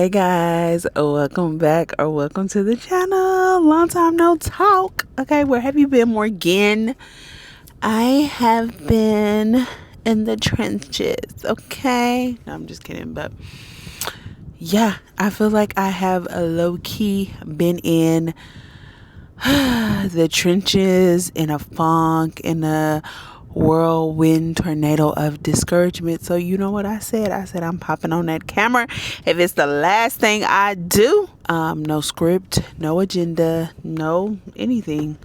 Hey guys, welcome back or welcome to the channel. Long time no talk. Okay, where have you been, Morgan? I have been in the trenches. Okay, no, I'm just kidding, but yeah, I feel like I have a low-key been in the trenches, in a funk, in a whirlwind tornado of discouragement. So you know what I said? I said I'm popping on that camera. If it's the last thing I do, no script, no agenda, no anything,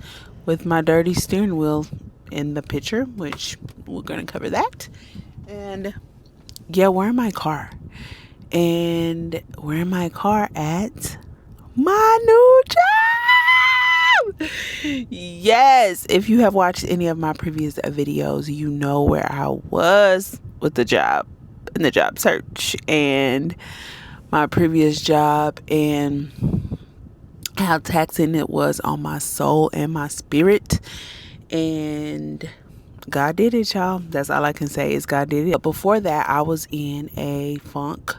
with my dirty steering wheel in the picture, which we're gonna cover that. And yeah, we're in my car. And we're in my car at my new job. Yes, if you have watched any of my previous videos, you know where I was with the job, in the job search, and my previous job, and how taxing it was on my soul and my spirit. And God did it, y'all. That's all I can say is God did it. But before that, I was in a funk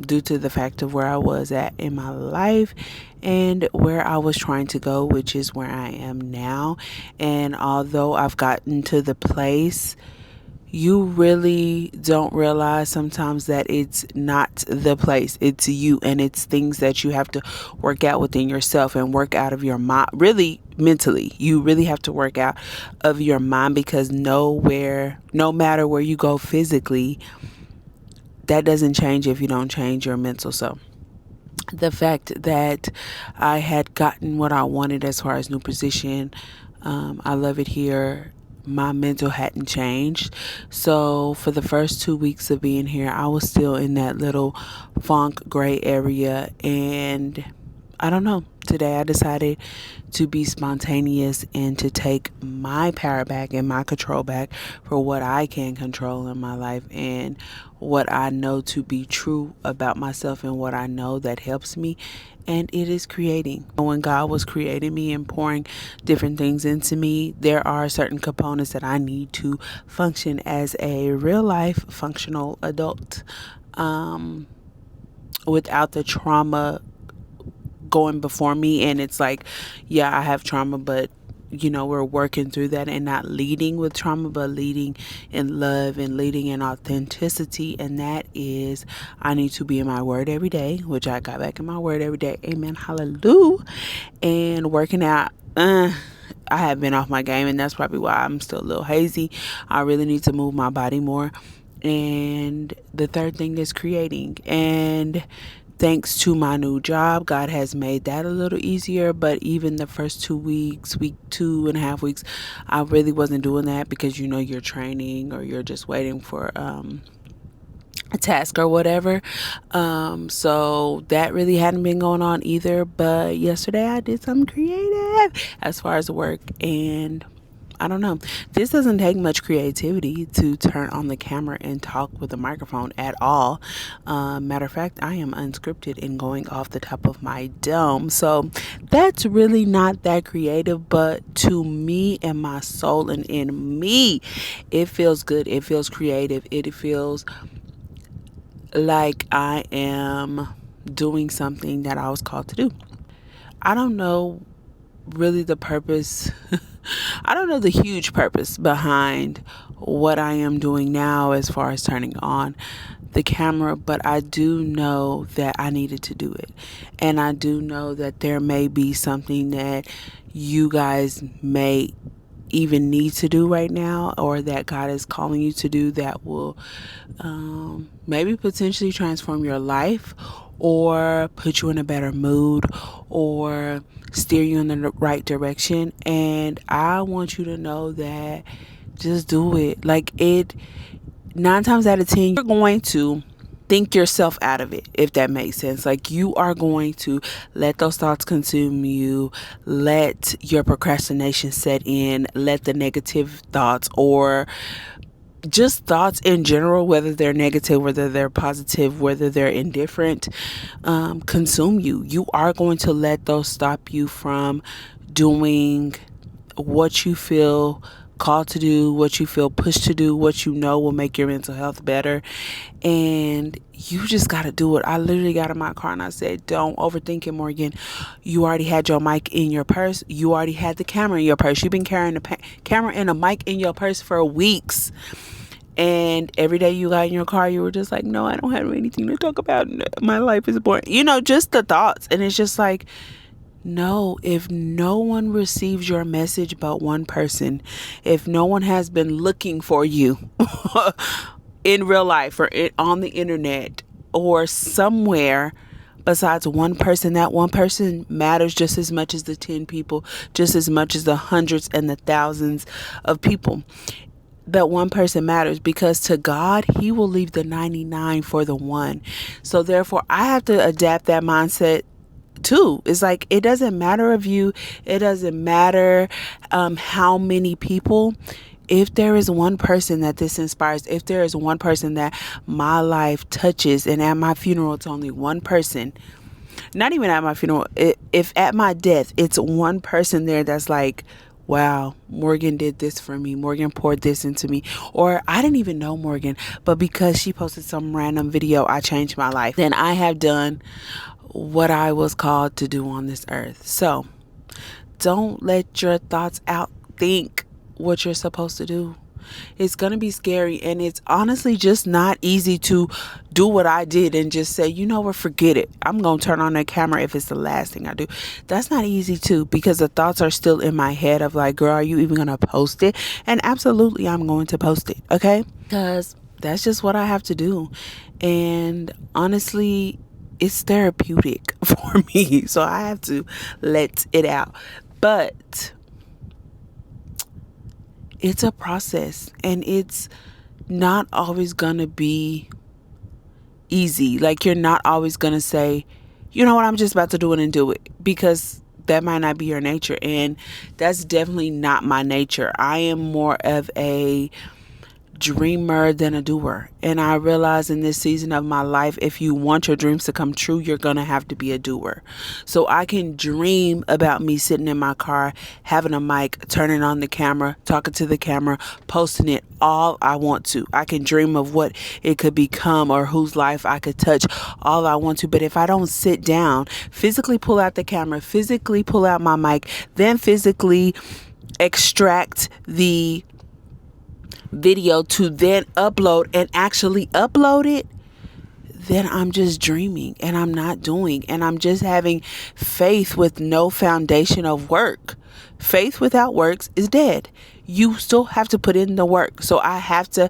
due to the fact of where I was at in my life and where I was trying to go, which is where I am now. And although I've gotten to the place, you really don't realize sometimes that it's not the place, it's you, and it's things that you have to work out within yourself and work out of your mind. Really, mentally, you really have to work out of your mind, because no matter where you go physically, that doesn't change if you don't change your mental. So the fact that I had gotten what I wanted as far as new position, I love it here. My mental hadn't changed. So for the first 2 weeks of being here, I was still in that little funk gray area. And I don't know, today I decided to be spontaneous and to take my power back and my control back for what I can control in my life and what I know to be true about myself and what I know that helps me. And it is creating. When God was creating me and pouring different things into me, there are certain components that I need to function as a real life functional adult, without the trauma going before me. And it's like, yeah, I have trauma, but we're working through that, and not leading with trauma, but leading in love and leading in authenticity. And that is, I need to be in my word every day, which I got back in my word every day. Amen. Hallelujah. And working out. I have been off my game, and that's probably why I'm still a little hazy. I really need to move my body more. And the third thing is creating. And thanks to my new job, God has made that a little easier. But even the first 2 weeks, 2.5 weeks, I really wasn't doing that, because you're training or you're just waiting for a task or whatever. So that really hadn't been going on either. But yesterday I did something creative as far as work, and I don't know. This doesn't take much creativity to turn on the camera and talk with a microphone at all. Matter of fact, I am unscripted and going off the top of my dome. So that's really not that creative, but to me and my soul and in me, it feels good. It feels creative. It feels like I am doing something that I was called to do. I don't know really the purpose. I don't know the huge purpose behind what I am doing now as far as turning on the camera, but I do know that I needed to do it. And I do know that there may be something that you guys may even need to do right now, or that God is calling you to do, that will maybe potentially transform your life, or put you in a better mood, or steer you in the right direction. And I want you to know that just do it. Like, 9 times out of 10, you're going to think yourself out of it, if that makes sense. Like, you are going to let those thoughts consume you, let your procrastination set in, let the negative thoughts, or just thoughts in general, whether they're negative, whether they're positive, whether they're indifferent, consume you. You are going to let those stop you from doing what you feel called to do, what you feel pushed to do, what you know will make your mental health better. And you just got to do it. I literally got in my car and I said, don't overthink it, Morgan. You already had your mic in your purse. You already had the camera in your purse. You've been carrying the camera and a mic in your purse for weeks. And every day you got in your car, you were just like, no, I don't have anything to talk about. My life is boring. You know, just the thoughts. And it's just like, no, if no one receives your message but one person, if no one has been looking for you in real life or on the internet or somewhere besides one person, that one person matters just as much as the 10 people, just as much as the hundreds and the thousands of people. That one person matters, because to God, he will leave the 99 for the one. So therefore, I have to adapt that mindset too. It's like, it doesn't matter of you. It doesn't matter how many people. If there is one person that this inspires, if there is one person that my life touches, and at my funeral, it's only one person, not even at my funeral, if at my death, it's one person there that's like, wow, Morgan did this for me. Morgan poured this into me. Or I didn't even know Morgan, but because she posted some random video, I changed my life. Then I have done what I was called to do on this earth. So don't let your thoughts outthink what you're supposed to do. It's going to be scary, and it's honestly just not easy to do what I did and just say, you know what, forget it. I'm going to turn on that camera if it's the last thing I do. That's not easy too, because the thoughts are still in my head of like, girl, are you even going to post it? And absolutely, I'm going to post it. Okay. Because that's just what I have to do. And honestly, it's therapeutic for me. So I have to let it out. But it's a process, and it's not always gonna be easy. Like, you're not always gonna say, you know what, I'm just about to do it and do it, because that might not be your nature. And that's definitely not my nature. I am more of a dreamer than a doer. And I realize in this season of my life, if you want your dreams to come true, you're going to have to be a doer. So I can dream about me sitting in my car, having a mic, turning on the camera, talking to the camera, posting it all I want to. I can dream of what it could become or whose life I could touch all I want to. But if I don't sit down, physically pull out the camera, physically pull out my mic, then physically extract the video to then upload and actually upload it, then I'm just dreaming and I'm not doing, and I'm just having faith with no foundation of work. Faith without works is dead. You still have to put in the work. So I have to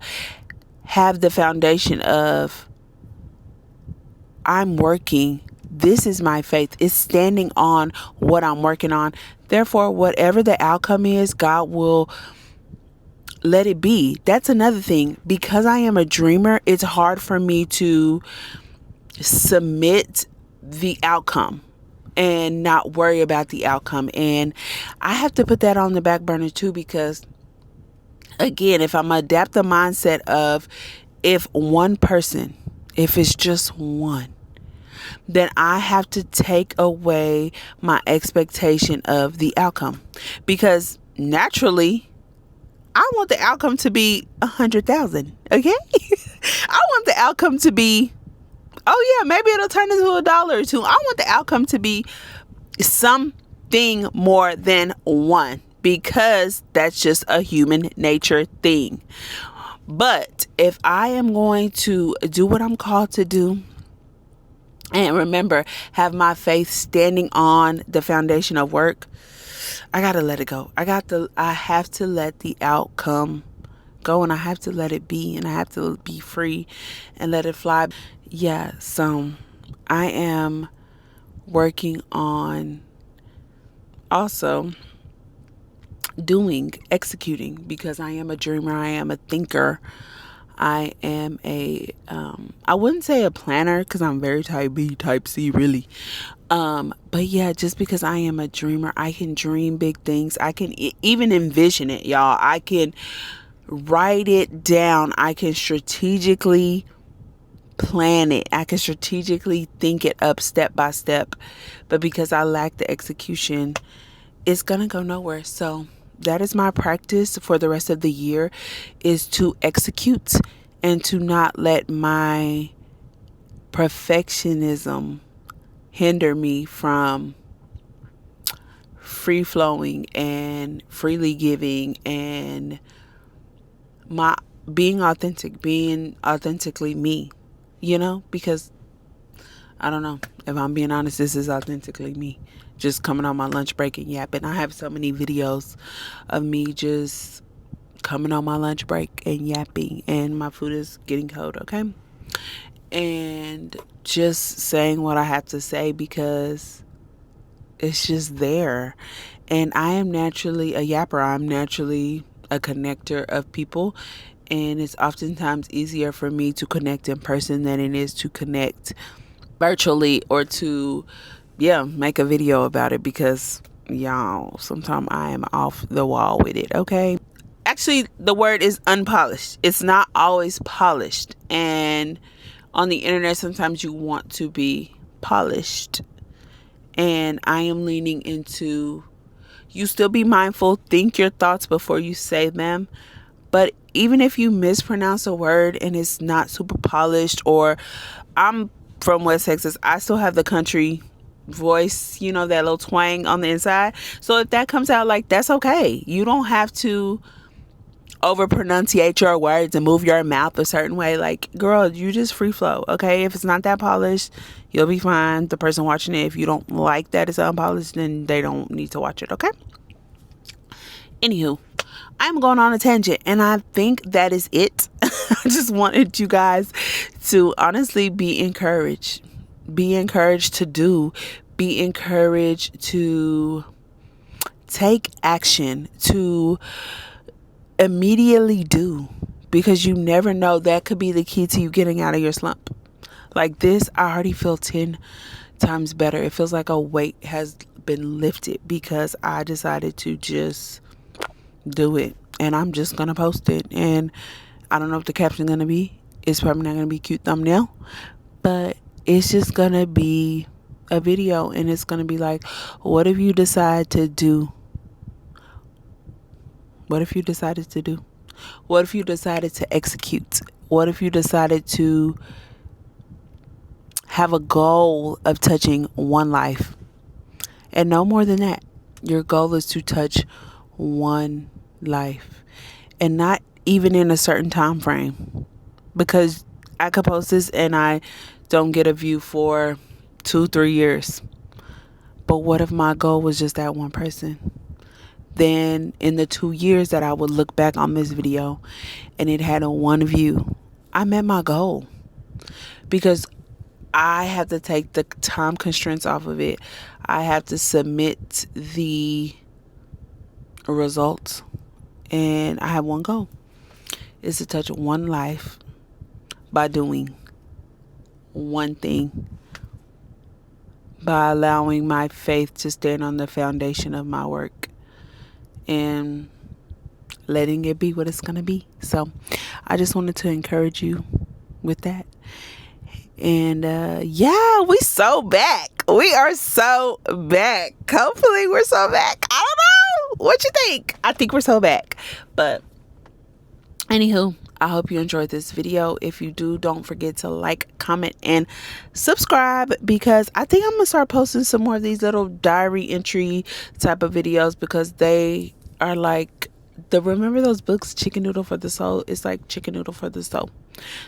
have the foundation of, I'm working. This is my faith. It's standing on what I'm working on. Therefore, whatever the outcome is, God will let it be. That's another thing. Because I am a dreamer, it's hard for me to submit the outcome and not worry about the outcome. And I have to put that on the back burner too, because again, if I'm adapt the mindset of, if one person, if it's just one, then I have to take away my expectation of the outcome, because naturally I want the outcome to be 100,000. Okay. I want the outcome to be, oh yeah, maybe it'll turn into $1 or $2. I want the outcome to be something more than one, because that's just a human nature thing. But if I am going to do what I'm called to do, and remember, have my faith standing on the foundation of work, I got to let it go. I have to let the outcome go, and I have to let it be, and I have to be free and let it fly. Yeah. So I am working on also executing, because I am a dreamer. I am a thinker. I am I wouldn't say a planner, because I'm very type B, type C, really. But yeah, just because I am a dreamer, I can dream big things. I can even envision it, y'all. I can write it down. I can strategically plan it. I can strategically think it up step by step. But because I lack the execution, it's going to go nowhere. So that is my practice for the rest of the year, is to execute and to not let my perfectionism hinder me from free flowing and freely giving and my being authentically me, because I don't know, if I'm being honest, this is authentically me, just coming on my lunch break and yapping. I have so many videos of me just coming on my lunch break and yapping, and my food is getting cold, okay? And just saying what I have to say because it's just there. And I am naturally a yapper. I'm naturally a connector of people. And it's oftentimes easier for me to connect in person than it is to connect virtually or to, make a video about it, because y'all, sometimes I am off the wall with it, okay? Actually, the word is unpolished. It's not always polished. And on the internet, sometimes you want to be polished. And I am leaning into, you still be mindful, think your thoughts before you say them. But even if you mispronounce a word and it's not super polished, or I'm from West Texas, I still have the country voice, that little twang on the inside. So if that comes out, like, that's okay. You don't have to over pronunciate your words and move your mouth a certain way. Like, girl, you just free flow, okay? If it's not that polished, you'll be fine. The person watching it, if you don't like that it's unpolished, then they don't need to watch it, okay? Anywho, I'm going on a tangent, and I think that is it. I just wanted you guys to honestly be encouraged. Be encouraged to do. Be encouraged to take action, to immediately do, because you never know, that could be the key to you getting out of your slump. Like this, I already feel 10 times better. It feels like a weight has been lifted because I decided to just do it, and I'm just gonna post it. And I don't know what the caption gonna be. It's probably not gonna be cute thumbnail, but it's just gonna be a video, and it's gonna be like, what if you decide to do? What if you decided to do? What if you decided to execute? What if you decided to have a goal of touching one life? And no more than that. Your goal is to touch one life, and not even in a certain time frame, because I could post this and I don't get a view for 2-3 years. But what if my goal was just that one person? Then in the 2 years that I would look back on this video and it had a 1 view, I met my goal, because I have to take the time constraints off of it. I have to submit the results, and I have one goal, is to touch one life by doing one thing, by allowing my faith to stand on the foundation of my work and letting it be what it's going to be. So I just wanted to encourage you with that. And we so back. We are so back. Hopefully we're so back. I don't know. What you think? I think we're so back. But anywho, I hope you enjoyed this video. If you do, don't forget to like, comment, and subscribe, because I think I'm going to start posting some more of these little diary entry type of videos, because they are like, remember those books, Chicken Noodle for the Soul? It's like Chicken Noodle for the Soul.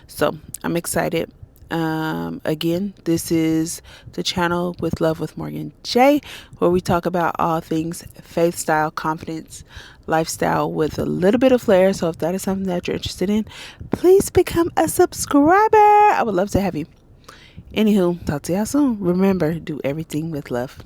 So I'm excited. Again, this is the channel With Love with Morgan J, where we talk about all things faith, style, confidence, lifestyle with a little bit of flair. So if that is something that you're interested in, please become a subscriber. I would love to have you. Anywho, talk to y'all soon. Remember, do everything with love.